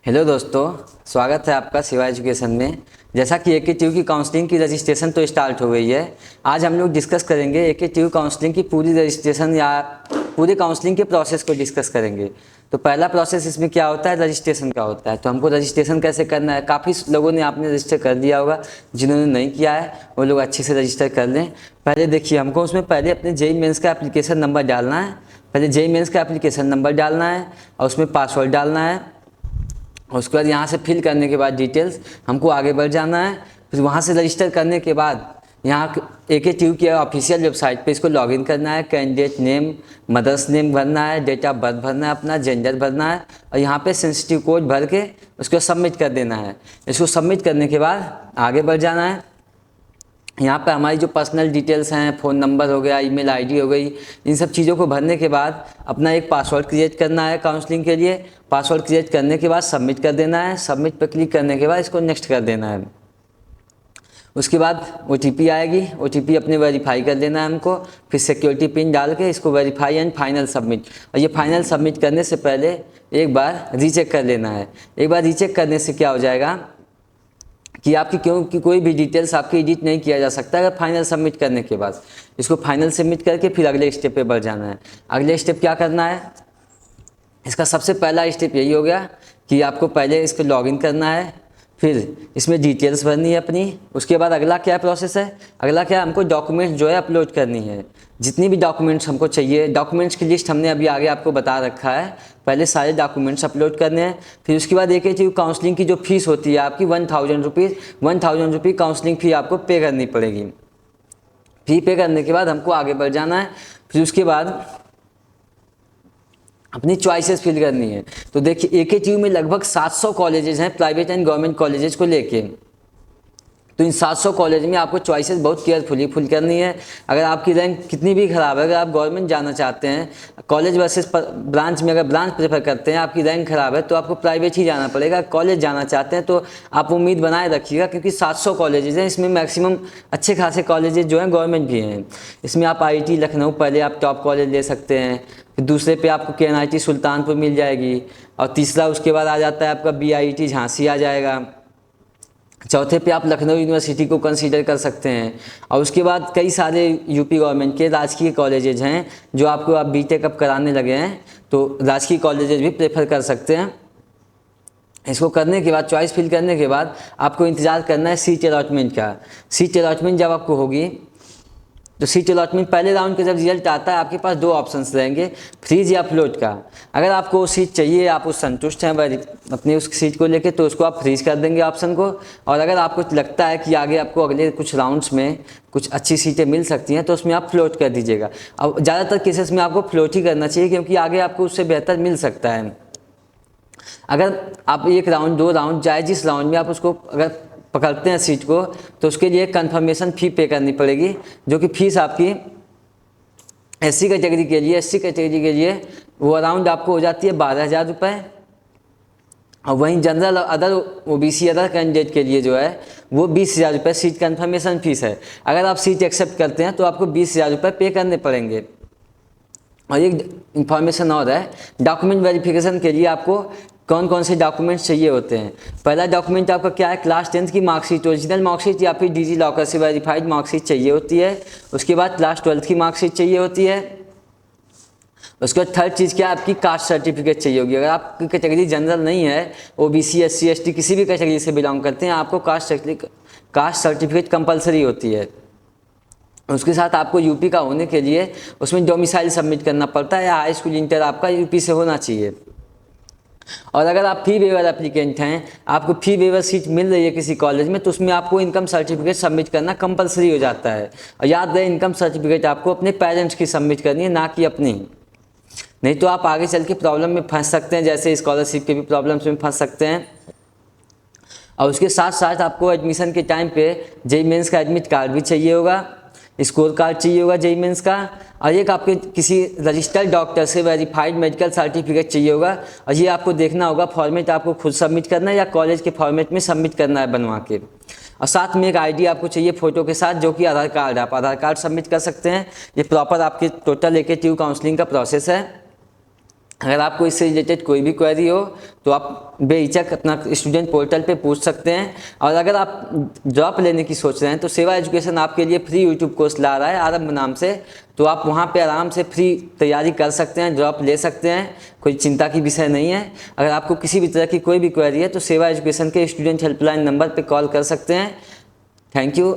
Hello दोस्तों, स्वागत है आपका शिवा एजुकेशन में। जैसा कि AKTU की काउंसलिंग की रजिस्ट्रेशन तो स्टार्ट हो गई है। आज हम लोग डिस्कस करेंगे AKTU काउंसलिंग की पूरी रजिस्ट्रेशन या पूरी काउंसलिंग के प्रोसेस को डिस्कस करेंगे। तो पहला प्रोसेस इसमें क्या होता है, रजिस्ट्रेशन का होता है। तो हमको रजिस्ट्रेशन कैसे करना है, काफ़ी लोगों ने आपने रजिस्टर कर दिया होगा, जिन्होंने नहीं किया है वो लोग अच्छे से रजिस्टर कर लें। पहले देखिए, हमको उसमें पहले अपने JEE मेंस का एप्लीकेशन नंबर डालना है। पहले JEE मेंस का एप्लीकेशन नंबर डालना है और उसमें पासवर्ड डालना है। उसके बाद यहाँ से फिल करने के बाद डिटेल्स हमको आगे बढ़ जाना है। फिर वहाँ से रजिस्टर करने के बाद यहाँ AKTU की ऑफिशियल वेबसाइट पे इसको लॉगिन करना है। कैंडिडेट नेम, मदर्स नेम भरना है, डेट ऑफ बर्थ भरना है, अपना जेंडर भरना है और यहाँ पे सेंसिटिव कोड भर के उसको सबमिट कर देना है। इसको सबमिट करने के बाद आगे बढ़ जाना है। यहाँ पे हमारी जो पर्सनल डिटेल्स हैं, फ़ोन नंबर हो गया, ईमेल आईडी हो गई, इन सब चीज़ों को भरने के बाद अपना एक पासवर्ड क्रिएट करना है काउंसलिंग के लिए। पासवर्ड क्रिएट करने के बाद सबमिट कर देना है। सबमिट पर क्लिक करने के बाद इसको नेक्स्ट कर देना है। उसके बाद OTP आएगी, OTP अपने वेरीफाई कर देना है हमको। फिर सिक्योरिटी पिन डाल के इसको वेरीफाई एंड फाइनल सबमिट। और ये फाइनल सबमिट करने से पहले एक बार रीचेक कर लेना है। एक बार रीचेक करने से क्या हो जाएगा कि आपकी क्योंकि कोई भी डिटेल्स आपकी एडिट नहीं किया जा सकता अगर फाइनल सबमिट करने के बाद। इसको फाइनल सबमिट करके फिर अगले स्टेप पे बढ़ जाना है। अगले स्टेप क्या करना है, इसका सबसे पहला स्टेप यही हो गया कि आपको पहले इसको लॉगिन करना है, फिर इसमें डिटेल्स भरनी है अपनी। उसके बाद अगला क्या प्रोसेस है, अगला क्या हमको डॉक्यूमेंट्स जो है अपलोड करनी है। जितनी भी डॉक्यूमेंट्स हमको चाहिए, डॉक्यूमेंट्स की लिस्ट हमने अभी आगे आपको बता रखा है। पहले सारे डॉक्यूमेंट्स अपलोड करने हैं। फिर उसके बाद AKTU काउंसलिंग की जो फीस होती है आपकी 1000 रुपीज़, 1000 रुपीज़ काउंसलिंग फ़ी आपको पे करनी पड़ेगी। फी पे करने के बाद हमको आगे बढ़ जाना है। फिर उसके बाद अपनी चॉइसेस फिल करनी है। तो देखिए AKTU में लगभग 700 कॉलेजेस हैं, प्राइवेट एंड गवर्नमेंट कॉलेजेस को लेके। तो इन 700 कॉलेज में आपको चॉइसेस बहुत केयरफुली फिल करनी है। अगर आपकी रैंक कितनी भी ख़राब है, अगर आप गवर्नमेंट जाना चाहते हैं कॉलेज वर्सेस ब्रांच में, अगर ब्रांच प्रेफर करते हैं, आपकी रैंक ख़राब है तो आपको प्राइवेट ही जाना पड़ेगा। कॉलेज जाना चाहते हैं तो आप उम्मीद बनाए रखिएगा, क्योंकि 700 कॉलेजेस हैं, इसमें मैक्सिमम अच्छे खासे कॉलेजेस जो हैं गवर्नमेंट भी हैं। इसमें आप IIT लखनऊ पहले आप टॉप कॉलेज ले सकते हैं। फिर दूसरे पे आपको KNIT सुल्तानपुर मिल जाएगी और तीसरा उसके बाद आ जाता है आपका BIT झांसी आ जाएगा। चौथे पे आप लखनऊ यूनिवर्सिटी को कंसीडर कर सकते हैं। और उसके बाद कई सारे UP गवर्नमेंट के राजकीय कॉलेजेज हैं जो आपको आप BTech अब कराने लगे हैं, तो राजकीय कॉलेजेज भी प्रेफर कर सकते हैं। इसको करने के बाद, चॉइस फिल करने के बाद आपको इंतज़ार करना है सीट अलॉटमेंट का। सीट अलॉटमेंट जब आपको होगी तो सीट अलॉटमेंट पहले राउंड के जब रिजल्ट आता है आपके पास दो ऑप्शंस रहेंगे, फ्रीज या फ्लोट का। अगर आपको वो सीट चाहिए, आप उस संतुष्ट हैं अपनी उस सीट को लेके, तो उसको आप फ्रीज कर देंगे ऑप्शन को। और अगर आपको लगता है कि आगे आपको अगले कुछ राउंड्स में कुछ अच्छी सीटें मिल सकती हैं तो उसमें आप फ्लोट कर दीजिएगा। अब ज़्यादातर केसेस में आपको फ्लोट ही करना चाहिए, क्योंकि आगे आपको उससे बेहतर मिल सकता है। अगर आप एक राउंड, दो राउंड, चाहे जिस राउंड में आप उसको अगर पकड़ते हैं सीट को, तो उसके लिए कंफर्मेशन फ़ी पे करनी पड़ेगी, जो कि फीस आपकी SC कैटेगरी के लिए, SC कैटेगरी के लिए वो अराउंड आपको हो जाती है 12,000 रुपये। और वहीं general other OBC other candidate के लिए जो है वो 20,000 रुपये सीट कंफर्मेशन फ़ीस है। अगर आप सीट एक्सेप्ट करते हैं तो आपको 20,000 रुपये पे करने पड़ेंगे। और एक इन्फॉर्मेशन और है, डॉक्यूमेंट वेरिफिकेशन के लिए आपको कौन कौन से डॉक्यूमेंट्स चाहिए होते हैं। पहला डॉक्यूमेंट आपका क्या है, क्लास 10th की मार्कशीट, ओरिजिनल मार्कशीट या फिर डिजी लॉकर से वेरीफाइड मार्कशीट चाहिए होती है। उसके बाद क्लास 12th की मार्कशीट चाहिए होती है। उसके बाद थर्ड चीज़ क्या है, आपकी कास्ट सर्टिफिकेट चाहिए होगी। अगर आपकी कैटेगरी जनरल नहीं है, OBC SC ST किसी भी कैटेगरी से बिलोंग करते हैं, आपको कास्ट सर्टिफिकेट कंपलसरी होती है। उसके साथ आपको UP का होने के लिए उसमें डोमिसाइल सबमिट करना पड़ता है, या हाई स्कूल इंटर आपका UP से होना चाहिए। और अगर आप फी वेवर एप्लीकेंट हैं, आपको फी वेवर सीट मिल रही है किसी कॉलेज में, तो उसमें आपको इनकम सर्टिफिकेट सबमिट करना कंपलसरी हो जाता है। और याद रहे, इनकम सर्टिफिकेट आपको अपने पेरेंट्स की सबमिट करनी है, ना कि अपनी। नहीं तो आप आगे चल के प्रॉब्लम में फंस सकते हैं, जैसे स्कॉलरशिप के भी प्रॉब्लम्स में फंस सकते हैं। और उसके साथ साथ आपको एडमिशन के टाइम पे JEE मेंस का एडमिट कार्ड भी चाहिए होगा, स्कोर कार्ड चाहिए होगा JEE मेंस का, और एक आपके किसी रजिस्टर्ड डॉक्टर से वेरीफाइड मेडिकल सर्टिफिकेट चाहिए होगा। और ये आपको देखना होगा, फॉर्मेट आपको खुद सबमिट करना है या कॉलेज के फॉर्मेट में सबमिट करना है बनवा के। और साथ में एक ID आपको चाहिए फ़ोटो के साथ, जो कि आधार कार्ड है। आप आधार कार्ड सबमिट कर सकते हैं। ये प्रॉपर आपके टोटल AKTU काउंसलिंग का प्रोसेस है। अगर आपको इससे रिलेटेड कोई भी क्वेरी हो तो आप बेहिचक अपना स्टूडेंट पोर्टल पे पूछ सकते हैं। और अगर आप ड्रॉप लेने की सोच रहे हैं तो सेवा एजुकेशन आपके लिए फ्री यूट्यूब कोर्स ला रहा है आरंभ नाम से, तो आप वहाँ पे आराम से फ्री तैयारी कर सकते हैं, ड्रॉप ले सकते हैं, कोई चिंता की विषय नहीं है। अगर आपको किसी भी तरह की कोई भी क्वेरी है तो सेवा एजुकेशन के स्टूडेंट हेल्पलाइन नंबर पर कॉल कर सकते हैं। Thank you.